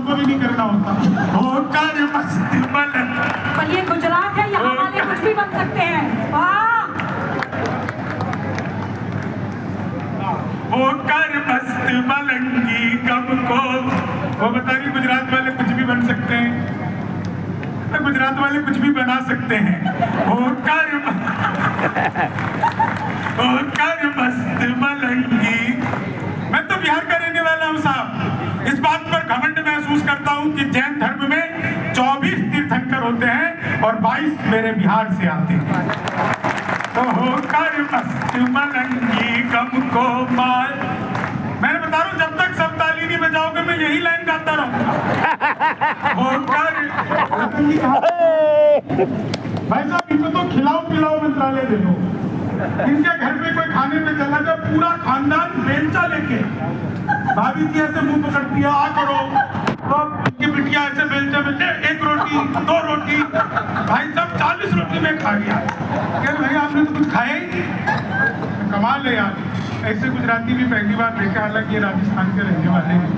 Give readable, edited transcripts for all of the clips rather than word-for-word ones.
हमको भी नहीं करना होता। होकर मस्त मलंग। पर ये गुजरात है, यहाँ वाले कुछ भी बन सकते हैं। वाह! होकर मस्त मलंगी गम को। वो बता रही गुजरात वाले कुछ भी बन सकते हैं, तो गुजरात वाले कुछ भी बना सकते हैं। होकर मस्त मलंगी। मैं तो बिहार का रहने वाला हूँ साहब। इस बात पर घमंड महसूस करता हूँ कि जैन धर्म में 24 तीर्थंकर होते हैं और 22 मेरे बिहार से आते हैं। तो होकर मस्त मलंगी गम को मार। मैंने बता रहा हूँ, जब तक सब ताली नहीं बजाओगे मैं यही लाइन गाता रहूंगा। होकर भाई साहब, इनको तो खिलाओ पिलाओ मंत्रालय दे दो। इनके घर में कोई खाने पे चला जाए, पूरा खानदान बेलचा लेके, भाभी जी ऐसे मुंह पकड़ती है, आ करो, तो उनकी बिटिया ऐसे बेलचा में 1 रोटी 2 रोटी, भाई साहब 40 रोटी में खा गया। कह भाई आपने तो कुछ खाया ही नहीं। कमाल है यार, ऐसे गुजराती भी पहली बार देखे, हालांकि ये राजस्थान के रहने वाले हैं।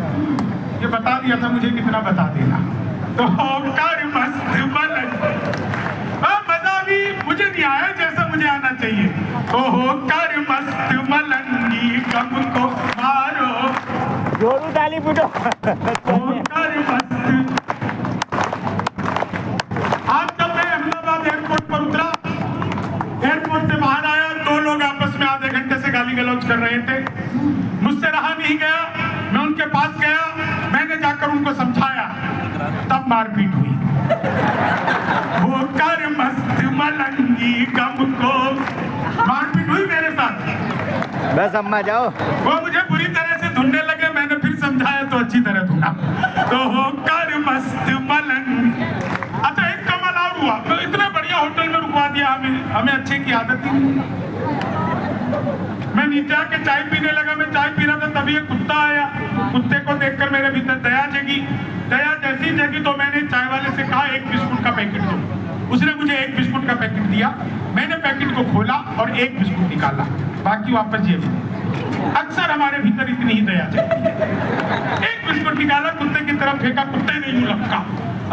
ये बता दिया था मुझे, कितना बता देना। तो होकर मस्त मलंग। मजा भी मुझे नहीं आया जैसा मुझे आना चाहिए। तो होकर मस्त मलंगी गम को मारो। जोरू ताली बूटो। होकर मस्त। आज जब मैं अहमदाबाद एयरपोर्ट पर उतरा, एयरपोर्ट से बाहर आया, 2 लोग आपस में आधे घंटे से गाली गलौज कर रहे थे। मुझसे रहा नहीं गया, मैं उनके पास गया, मैंने जाकर उनको समझाया, तब मारपीट हुई। होकर मस्त मलंगी गम को। मारपीट हुई मेरे साथ। बस अम्मा जाओ। वो मुझे बुरी तरह से धुनने लगे, मैंने फिर समझाया तो अच्छी तरह धुना। तो होकर मस्त मलंग। अच्छा, एक कमाल और हुआ, तो इतने बढ़िया होटल में रुकवा दिया हमें अच्छे की आदत ही नहीं। मैं नीचे आके चाय पीने लगा, मैं चाय पी रहा था, तभी एक कुत्ता आया। कुत्ते को देखकर मेरे भीतर दया जगी। दया जैसी जगी तो मैंने चाय वाले से कहा 1 बिस्कुट का पैकेट दो। उसने मुझे 1 बिस्कुट का पैकेट दिया। मैंने पैकेट को खोला और 1 बिस्कुट निकाला, बाकी वापस जेब में। अक्सर हमारे भीतर इतनी ही दया जगती है। 1 बिस्कुट निकाला, कुत्ते की तरफ फेंका, कुत्ते ने यूं लपका,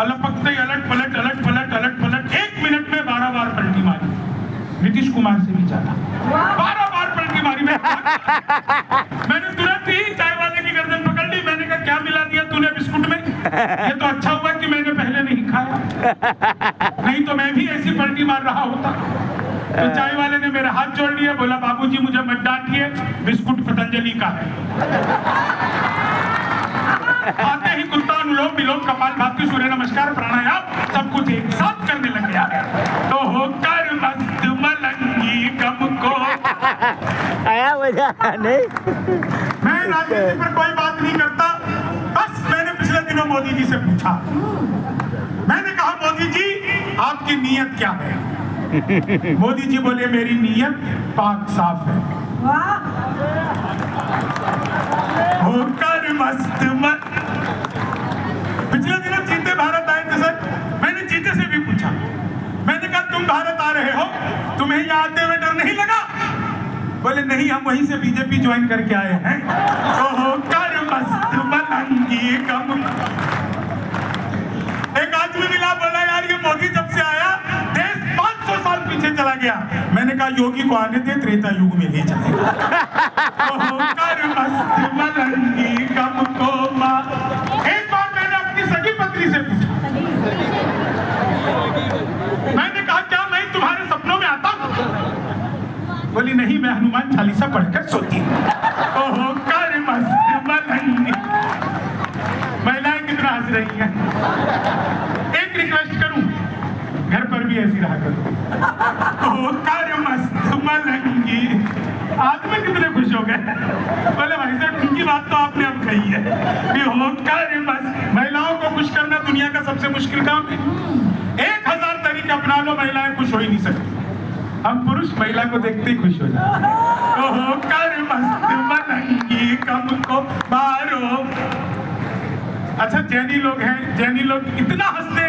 अलपकते ही अलट पलट अलट पलट अलट पलट 1 मिनट में 12 बार पलटी मारी। नीतीश कुमार से भी ज्यादा 12 बार पलटी मारी। मैंने तुरंत ही चाय वाले की गर्दन पकड़ ली। मैंने कहा क्या मिला दिया तूने बिस्कुट में? ये तो अच्छा हुआ कि मैंने पहले नहीं खाया, नहीं तो मैं भी ऐसी पलटी मार रहा होता। तो चाय वाले ने मेरे हाथ जोड़ लिए, बोला बाबूजी मुझे मत डांटिए, बिस्कुट पतंजलि का है। आते ही कुत्ता अनुलोम विलोम कपालभाति सूर्य नमस्कार प्राणायाम सब कुछ एक साथ करने लग गया। तो होकर मस्त मलंगी गम को। आया मजा नहीं। मैं राजनीति पर कोई बात नहीं करता, बस मैंने पिछले दिनों मोदी जी से पूछा। मैंने कहा मोदी जी आपकी नीयत क्या है? मोदी जी बोले मेरी नीयत पाक साफ है। होकर मस्त पिछले दिनों चीते भारत आए थे सर। मैंने चीते से भी पूछा, मैंने कहा तुम भारत आ रहे हो, तुम्हें यहाँ आते हुए डर नहीं लगा? बोले नहीं, हम वहीं से बीजेपी ज्वाइन करके आए हैं। तो होकर मस्त मलंगी गम। एक आदमी मिला, बोला यार ये मोदी जब से आया देश 500 साल पीछे चला गया। मैंने कहा योगी को आने दे, त्रेता युग में ले जाएगा। तो होकर मस्त मलंगी गम को मार। एक बार मैंने अपनी सगी पत्नी से पूछा, मैंने कहा क्या मैं तुम्हारे सपनों में आता हूँ? बोली नहीं, मैं हनुमान चालीसा पढ़कर सोती हूँ। तो होकर मस्त मलंगी। महिलाएं कितना हंस रही हैं। एक रिक्वेस्ट करूं, घर पर भी ऐसी रहा करो। होकर मस्त मलंगी। आदमी कितने खुश हो गए। बोले भाई साहब उनकी बात तो आपने अब कही है कि होकर मस्त। महिलाओं को खुश करना दुनिया का सबसे मुश्किल काम है। 1000 तरीके अपना लो, महिलाएं खुश हो ही नहीं सकती। हम पुरुष महिला को देखते ही खुश हो जाते हैं। तो होकर मस्त मलंगी गम को मारो। अच्छा, जैनी लोग हैं, जैनी लोग इतना हंसते,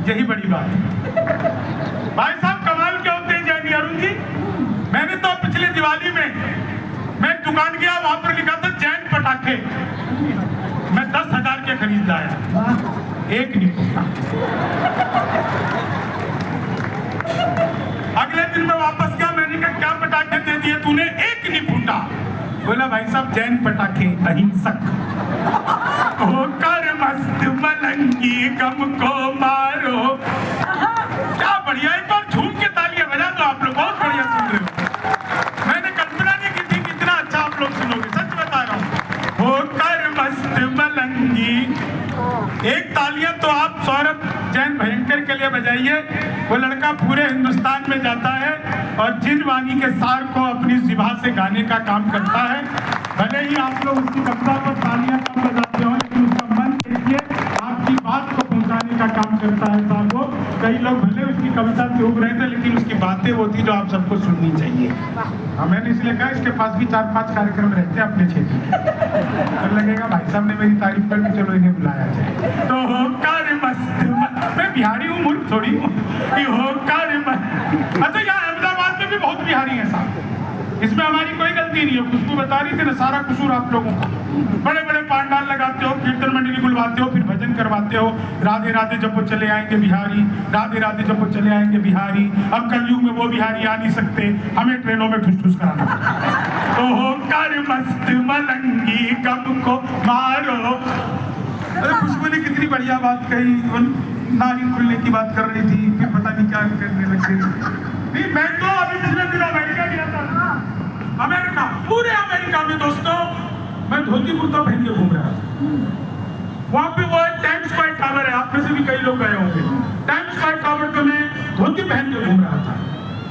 यही बड़ी बात है। भाई साहब कमाल क्या होते हैं जैनी अरुण जी। मैंने तो पिछले दिवाली में मैं दुकान गया, वहां पर लिखा था जैन पटाखे। मैं 10,000 के खरीदे। जीत लाया, एक नहीं फूटा। अगले दिन मैं वापस गया, मैंने कहा क्या पटाखे दे दिए तूने? एक नहीं फूटा। बोला भाई साहब जैन पटाखे अहिंसक। होकर मस्त मलंगी गम को मारो। क्या बढ़िया, एक बार झूम के तालियां बजा दो आप लोग, बहुत बढ़िया सुन रहे हो। मैंने कल्पना नहीं की थी कितना अच्छा आप लोग सुनोगे, सच बता रहा हूँ। होकर मस्त मलंगी, एक तालियां तो आप सौरभ जैन भयंकर के लिए बजाइए। वो लड़का पूरे हिंदुस्तान में जाता है और जिन वाणी के सार को अपनी जिभा से गाने का काम करता है। भले ही आप लोग उसकी कविता पर तालियां कम बजाते हो, लेकिन उसका मन देखिए आपकी बात को पहुंचाने का काम करता है साहब। वो कई लोग भले उसकी कविता से उग रहे थे, लेकिन उसकी बातें वो थी जो आप सबको सुननी चाहिए। मैंने इसलिए कहा इसके पास भी 4-5 कार्यक्रम रहते हैं अपने क्षेत्र में, तो लगेगा भाई साहब ने मेरी तारीफ कर दी, चलो इन्हें बुलाया जाए। तो होकर मस्त, मैं बिहारी हूँ, मूर्ख थोड़ी हूँ। होकर मस्त। अच्छा यहाँ अहमदाबाद में भी बहुत बिहारी है साहब, इसमें हमारी कोई गलती नहीं है। खुशबू बता रही थी ना, सारा कसूर आप लोगों का। बड़े बड़े पांडाल लगाते हो, कीर्तन मंडली बुलवाते हो, फिर भजन करवाते हो, राधे राधे जब वो चले आएंगे बिहारी, राधे राधे जब वो चले आएंगे बिहारी। अब कलयुग में वो बिहारी आ नहीं सकते, हमें ट्रेनों में ठुस ठुस कराना पड़ता। तो होकर मस्त मलंगी गम को मारो। अरे खुशबू ने कितनी बढ़िया बात कही, नारी खुलने की बात कर रही थी, फिर पता नहीं क्या करने लग गई। मैं तो अभी पिछले दिनों अमेरिका गया था ना, अमेरिका, पूरे अमेरिका में दोस्तों मैं धोती कुर्ता पहन के घूम रहा था। वहां पे वो टाइम्स स्क्वायर टावर है, आप में से भी कई लोग गए होंगे। टाइम्स स्क्वायर टावर पे मैं धोती पहन के घूम रहा था।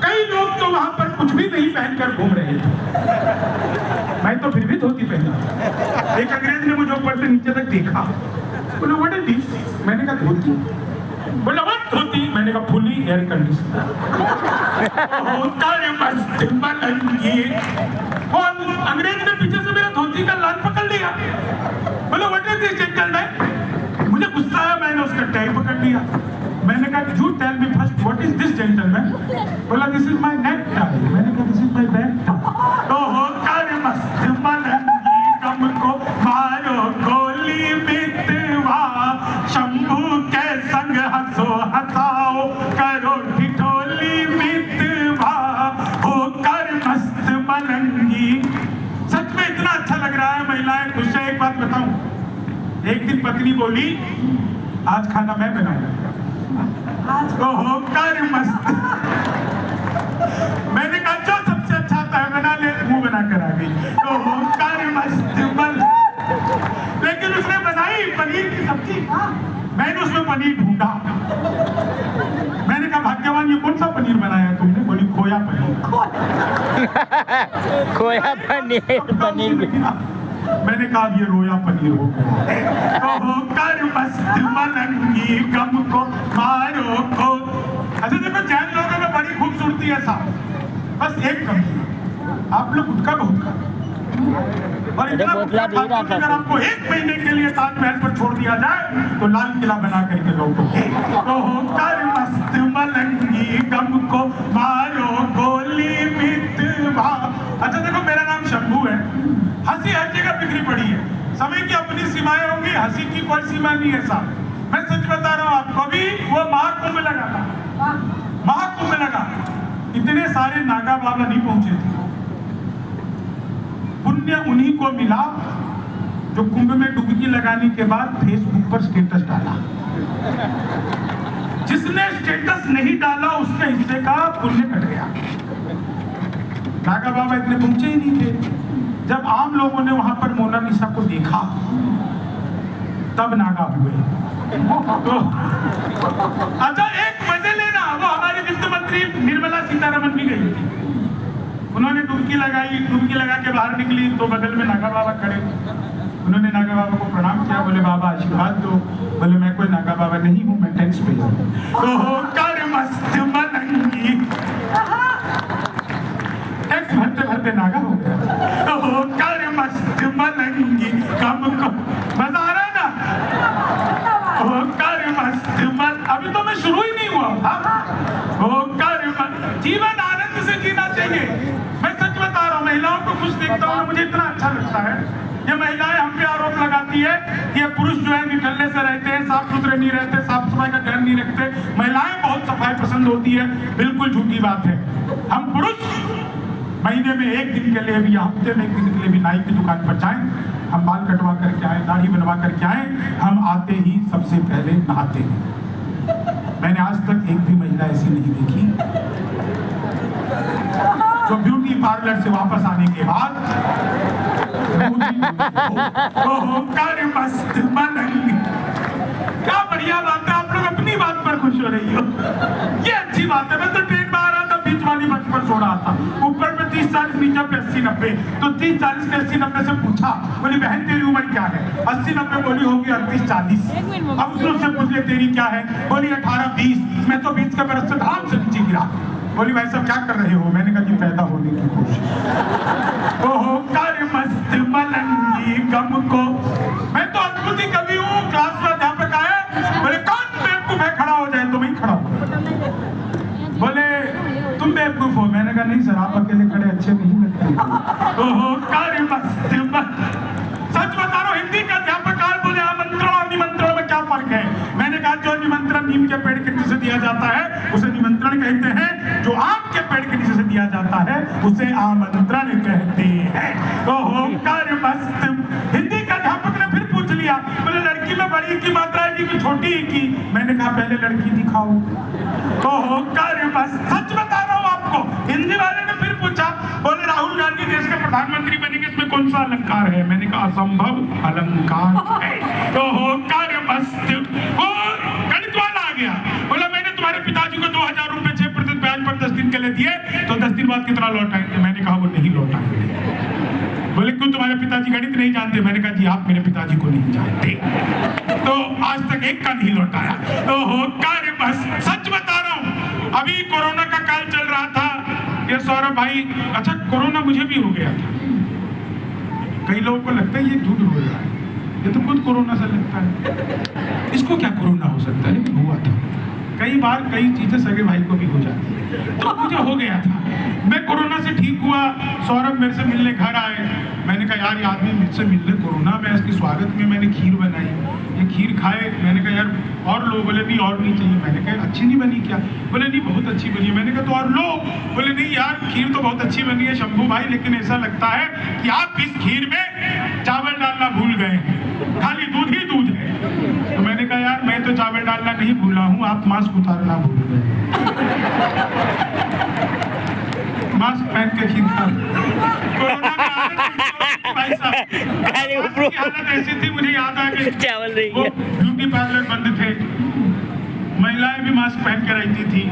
कई लोग तो वहां पर कुछ भी नहीं पहनकर घूम रहे थे, मैं तो फिर भी धोती पहना। एक अंग्रेज ने मुझे ऊपर से नीचे तक देखा, बोले व्हाट इज दिस? मैंने कहा धोती। बोला व्हाट धोती? मैंने कहा फुली एयर कंडीशनर। मस्त मलंगी। और अंग्रेज ने पीछे से मेरा धोती का लाल पकड़ लिया। बोला व्हाट इज दिस जेंटलमैन? मुझे गुस्सा आया, मैंने उसका टाई पकड़ लिया। मैंने कहा you tell me first what is this gentleman? बोला this is my neck tie. मैंने कहा this is my back tie. तो होकर मस्त मलंगी गम को मारो गोली मितवा, शंभू के संग हंसो हंसाओ, करो ठिठोली मितवा, होकर मस्त मलंगी। सच में इतना अच्छा लग रहा है, महिलाएं खुश है। एक बात बताऊं, एक दिन पत्नी बोली आज खाना मैं बनाऊंगा। तो होकर मस्त, मैंने कहा जो सबसे अच्छा आता है बना ले, मुंह बना कर आ गई। तो होकर मस्त मल, लेकिन उसने बनाई पनीर की सब्जी, मैंने उसमें पनीर ढूंढा। मैंने कहा भाग्यवान ये कौन सा पनीर बनाया तुमने? बोली खोया पनीर। खोया पनीर, पनीर। मैंने कहा ये रोया पनीर हो गया। तो होकर मस्त मलंगी गम को मारो को। अच्छा देखो जैन लोगों में बड़ी खूबसूरती है साहब, बस एक कमी है, आप लोग गुटखा बहुत खाते। और इतना अगर आपको एक महीने के लिए ताजमहल पर छोड़ दिया जाए तो लाल किला बना करके लौटोगे। तो होकर मस्त मलंगी गम को मारो गोली मितवा। अच्छा देखो मेरा नाम शंभू है, हंसी हर जगह बिखरी पड़ी है, समय की अपनी सीमाएं होंगी, हंसी की कोई सीमा नहीं है साहब। मैं सच बता रहा हूँ आपको, भी वो महाकुंभ लगा था, महाकुंभ लगा, इतने सारे नागा बाबा नहीं पहुंचे थे। पुण्य उन्हीं को मिला जो कुंभ में डुबकी लगाने के बाद फेसबुक पर स्टेटस डाला। जिसने स्टेटस नहीं डाला उसके हिस्से का पुण्य कट गया। नागा बाबा इतने पहुंचे ही नहीं थे। जब आम लोगों ने वहां पर मोनालिसा को देखा तब नागा हुए। तो अच्छा एक मजे लेना, वो हमारी वित्त मंत्री निर्मला सीतारमण भी गई थी, उन्होंने डुबकी लगाई, डुबकी लगा के बाहर निकली तो बगल में नागा बाबा खड़े। उन्होंने नागा बाबा को प्रणाम किया, बोले बाबा आशीर्वाद दो। बोले मैं कोई नागा बाबा नहीं हूँ, मैं टैक्स पे हूँ। तो होकर मस्त मलंगी, टैक्स भरते भरते नागा हो गया। तो होकर मस्त मलंगी कम को, मजा आ रहा है ना? होकर मस्त मल, अभी तो मैं शुरू ही नहीं हुआ। होकर जीवन आनंद से जीना चाहिए। मैं सच बता रहा हूँ, महिलाओं को खुश देखता हूँ, मुझे इतना अच्छा लगता है। ये महिलाएं हम पे आरोप लगाती है कि ये पुरुष जो है निकलने से रहते हैं, साफ सुथरे नहीं रहते, साफ सफाई का ध्यान नहीं रखते, महिलाएं बहुत सफाई पसंद होती है। बिल्कुल झूठी बात है। हम पुरुष महीने में एक दिन के लिए भी या हफ्ते में एक दिन के लिए भी नाई की दुकान पर जाएं, हम बाल कटवा करके आए, दाढ़ी बनवा करके आए, हम आते ही सबसे पहले नहाते हैं। मैंने आज तक एक भी महिला ऐसी नहीं देखी जो ब्यूटी पार्लर से वापस आने के बाद कर मस्त बनंगी। क्या बढ़िया बात है, आप लोग अपनी बात पर खुश हो रही हो, ये अच्छी बात है। मैं तो ट्रेन में आ रहा था, बीच वाली बस पर सो रहा था, ऊपर पे 30-40, नीचे पे 80-90, तो 30-40 के 80-90 से पूछा, बोली बहन तेरी उम्र क्या है? 80-90 बोली होगी 38-40। अब उससे पूछ ले तेरी क्या है? बोली 18-20। मैं तो 20 के बरस से धाम से नीचे गिरा। बोली भाई साहब क्या कर रहे हो? मैंने कहा जी पैदा होने की कोशिश। ओहो कर मस्त मलंगी गम को। मैं तो अद्भुत कवि हूँ। क्लास में अध्यापक आए, बोले कौन बेवकूफ है, खड़ा हो जाए। तो मैं खड़ा हूँ। बोले तुम बेवकूफ हो। मैंने कहा नहीं सर, आप अकेले खड़े अच्छे नहीं लगते। ओहो कर मस्त सच बता रहा हूँ, हिंदी का अध्यापक आए, बोले आमंत्रण और निमंत्रण में क्या फर्क है? मैंने कहा जो निमंत्रण नीम के पेड़ के नीचे से दिया जाता है उसे निमंत्रण कहते हैं, जो आम के पेड़ के नीचे से दिया जाता है उसे आमंत्रण कहते हैं। तो होकर मस्त। हिंदी का अध्यापक ने फिर पूछ लिया, बोले लड़की में बड़ी की मात्रा है कि छोटी की? मैंने कहा पहले लड़की दिखाओ। तो होकर मस्त। सच बता रहा हूँ आपको। हिंदी वाले ने फिर पूछा, बोले राहुल गांधी देश के प्रधानमंत्री बनेंगे, इसमें कौन सा अलंकार है? मैंने कहा असंभव अलंकार है। तो होकर मस्त। और गणित वाला आ गया, बोला मैंने तुम्हारे पिताजी को 2000 रुपए 6% ब्याज पर 10 दिन के लिए दिए, तो 10 दिन बाद कितना लौटाएंगे? मैंने कहा वो नहीं लौटाएंगे। बोले क्यों, तुम्हारे पिताजी गणित नहीं जानते? मैंने कहा जी आप मेरे पिताजी को नहीं जानते, तो आज तक एक का नहीं लौटाया। तो होकर मस्त। सच बता रहा हूँ, अभी कोरोना का काल चल रहा था, ये सौरभ भाई, अच्छा कोरोना मुझे भी हो गया था। कई लोगों को लगता है ये झूठ बोल रहा है, ये तो खुद कोरोना से लगता है, इसको क्या कोरोना हो सकता है? लेकिन हुआ था। कई बार कई चीजें सगे भाई को भी हो जाती है, तो मुझे हो गया था। मैं कोरोना से ठीक हुआ, सौरभ मेरे से मिलने घर आए। मैंने कहा यार ये आदमी मुझसे मिलने कोरोना में, इसके स्वागत में मैंने खीर बनाई, ये खीर खाए। मैंने कहा यार और लो। बोले नहीं और नहीं चाहिए। मैंने कहा अच्छी नहीं बनी क्या? बोले नहीं बहुत अच्छी बनी है। मैंने कहा तो और लो। बोले नहीं यार खीर तो बहुत अच्छी बनी है शंभू भाई, लेकिन ऐसा लगता है कि आप इस खीर में चावल डालना भूल गए हैं, खाली दूध ही दूध है। तो मैंने कहा यार मैं तो चावल डालना नहीं भूला हूँ, आप मास्क उतारना भूल गए। मास्क पहन के खीर खा। कोरोना में भाई साहब की हालत ऐसी थी, मुझे याद आ गई। चावल नहीं वो ब्यूटी पार्लर बंद थे, महिलाएं भी मास्क पहन के रहती थी।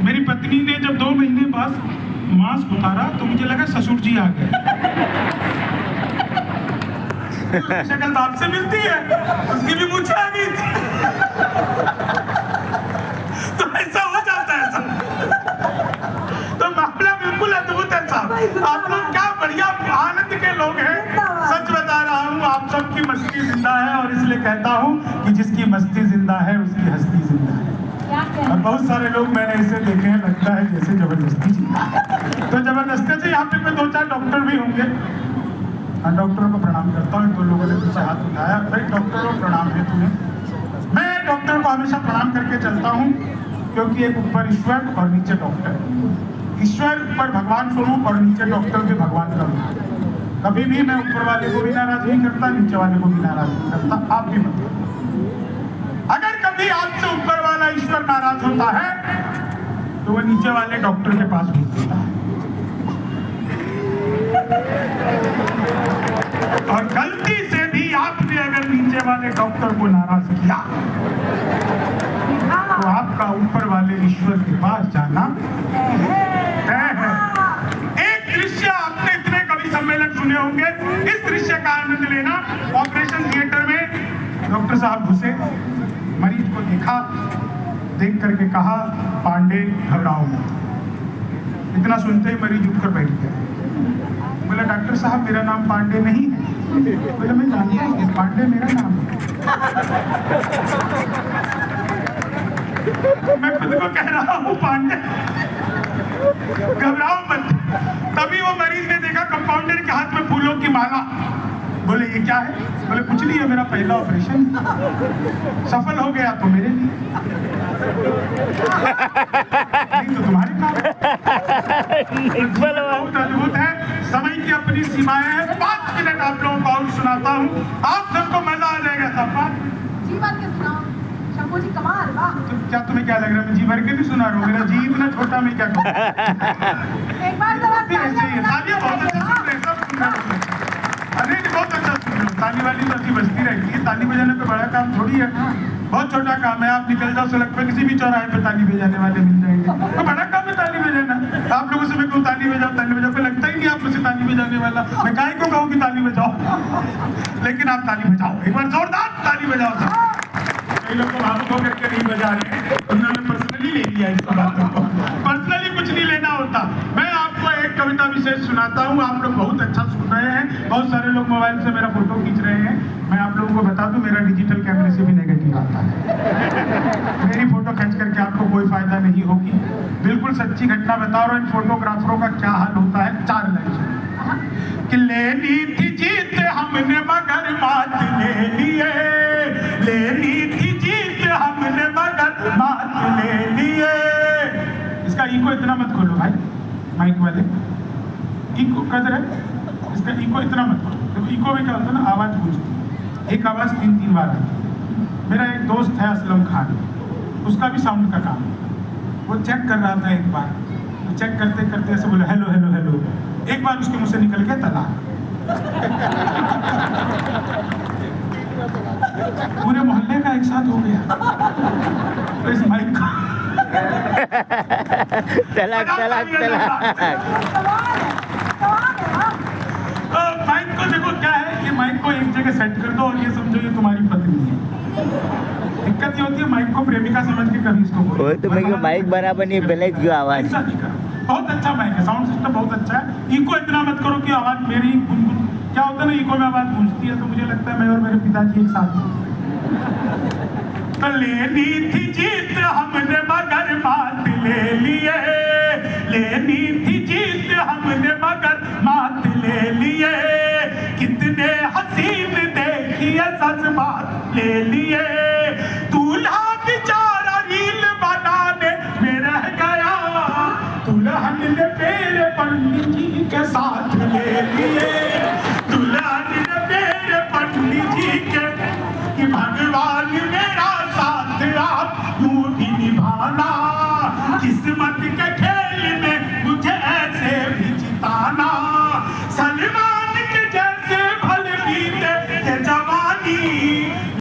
मेरी पत्नी ने जब 2 महीने बाद मास्क उतारा तो मुझे लगा ससुर जी आ गए। शक्ल तो आपसे मिलती है, उसकी भी मूंछें आ गई थी। तो ऐसा हो जाता है सब। तो मामला बिल्कुल अद्भुत है साहब। आप लोग क्या बढ़िया आनंद के लोग हैं। सच बता रहा हूँ, आप सबकी मस्ती जिंदा है, और इसलिए कहता हूँ कि जिसकी मस्ती जिंदा है उसकी हस्ती जिंदा है। और बहुत सारे लोग मैंने ऐसे देखे हैं, लगता है जैसे जबरदस्ती जिंदा है। तो जबरदस्ती से यहाँ पे 2-4 डॉक्टर भी होंगे। डॉक्टरों को प्रणाम करता हूँ। 2 लोगों ने मुझसे हाथ उठाया, भाई डॉक्टरों को प्रणाम है तुम्हें। मैं डॉक्टर को हमेशा प्रणाम करके चलता हूँ, क्योंकि एक ऊपर ईश्वर और नीचे डॉक्टर। ईश्वर पर भगवान स्वरूप और नीचे डॉक्टर भी भगवान का रूप। कभी भी मैं ऊपर वाले को भी नाराज नहीं करता, नीचे वाले को भी नाराज नहीं करता। आप भी मत। अगर कभी आपसे ऊपर वाला ईश्वर नाराज होता है तो वो नीचे वाले डॉक्टर के पास भेज देता है। और गलती से भी आपने अगर नीचे वाले डॉक्टर को नाराज किया तो आपका ऊपर वाले ईश्वर के पास जाना तय है। एक दृश्य आपने इतने कवि सम्मेलन सुने होंगे, इस दृश्य का आनंद लेना। ऑपरेशन थिएटर में डॉक्टर साहब घुसे, मरीज को देखा, देख करके कहा पांडे घबराओ मत। इतना सुनते ही मरीज उठकर बैठ गया। बोला डॉक्टर साहब मेरा नाम पांडे नहीं है। बोला मैं जानता हूँ पांडे मेरा नाम है। मैं खुद को कह रहा हूँ पांडे, घबराओ मत। तभी वो मरीज ने देखा कंपाउंडर के हाथ में फूलों की माला। बोले ये क्या है? बोले कुछ नहीं है, मेरा पहला ऑपरेशन सफल हो गया तो मेरे लिए, नहीं तो तुम्हारे काम। बहुत अद्भुत है, समय की अपनी सीमाएं हैं। 5 मिनट आप लोगों को और सुनाता हूँ, आप सबको मजा आ जाएगा। सब बात जी भर के सुनाओ शंभू जी, कमाल वाह। तो क्या तुम्हें क्या लग रहा है मैं जी भर के नहीं सुना रहा हूँ? मेरा जी इतना छोटा, मैं क्या करूँ? एक बार जरा तालियां बहुत अच्छा सुन रहे हैं, सब सुन रहे हैं। अरे नहीं, बहुत अच्छा सुन रहे हो। ताली वाली तो ऐसी बजती रहती है, ताली बजाने पे बड़ा काम थोड़ी है, बहुत छोटा काम है। आप निकल जाओ सड़क पे, किसी भी चौराहे पे ताली बजाने वाले मिल जाएंगे, तो बड़ा काम है ताली बजाना। आप लोगों से मैं कहूँ ताली बजाओ, कोई लगता ही नहीं आप मुझे ताली बजाने वाला। मैं काहे को कहूँ कि ताली बजाओ, लेकिन आप ताली बजाओ, एक बार जोरदार ताली बजाओ सब। कई लोग को भावुक होकर के नहीं बजा रहे, उन्होंने पर्सनली ले लिया इस बातों को। पर्सनली कुछ नहीं लेना होता। मैं आपको एक कविता विशेष सुनाता हूँ, आप लोग बहुत अच्छा सुन रहे हैं। बहुत सारे लोग मोबाइल से मेरा फोटो खींच रहे हैं। मैं आप लोगों को बता दूं, मेरा डिजिटल कैमरे से भी नेगेटिव आता है। मेरी फोटो खींच करके आपको कोई फायदा नहीं होगी। बिल्कुल सच्ची घटना बता रहा हूँ। इन फोटोग्राफरों का क्या हाल होता है, 4 लाइन कि लेनी थी जीत हमने मगर मात ले लिए, लेनी थी जीत हमने मगर मात ले लिए। इसका इको इतना मत खोलो भाई, माइक वाले इको कदर है, इसका इको इतना मत खोलो। देखो इको में क्या होता है ना, आवाज गूंजती है, एक आवाज 3-3 बार आती है। मेरा एक दोस्त है असलम खान, उसका भी साउंड का काम है। वो चेक कर रहा था एक बार, तो चेक करते करते ऐसे बोले हेलो हेलो हेलो, एक बार उसके मुंह से निकल गया तलाक। पूरे मोहल्ले का एक साथ हो गया। तो इस माइक का तलाक तलाक तलाक। माइक को देखो क्या है, ये माइक को एक जगह सेट कर दो और ये समझो ये तुम्हारी पत्नी है। दिक्कत ये होती है माइक को प्रेमिका समझ के कभी इसको बोलो। वो तो मैं माइक बराबर नहीं बेलेज क्यों आवाज। ऐसा नहीं करो, बहुत अच्छा माइक है, साउंड सिस्टम बहुत अच्छा है। इको इतना मत करो कि आवाज मेरी गुनगुन, क्या होता है ना इको में आवाज गूंजती है, तो मुझे लगता है मैं और मेरे पिताजी एक साथ हैं। तो लेनी थी जीत हमने मगर मात ले लिए, लेनी थी जीत हमने मगर मात ले लिए। कितने हसीन देखिए जज्बात ले लिए, दूल्हा बेचारा रील बनाने में रह गया, दुल्हन ने मेरे पंडित जी के साथ ले लिए, दुल्हन ने मेरे पंडित जी के कि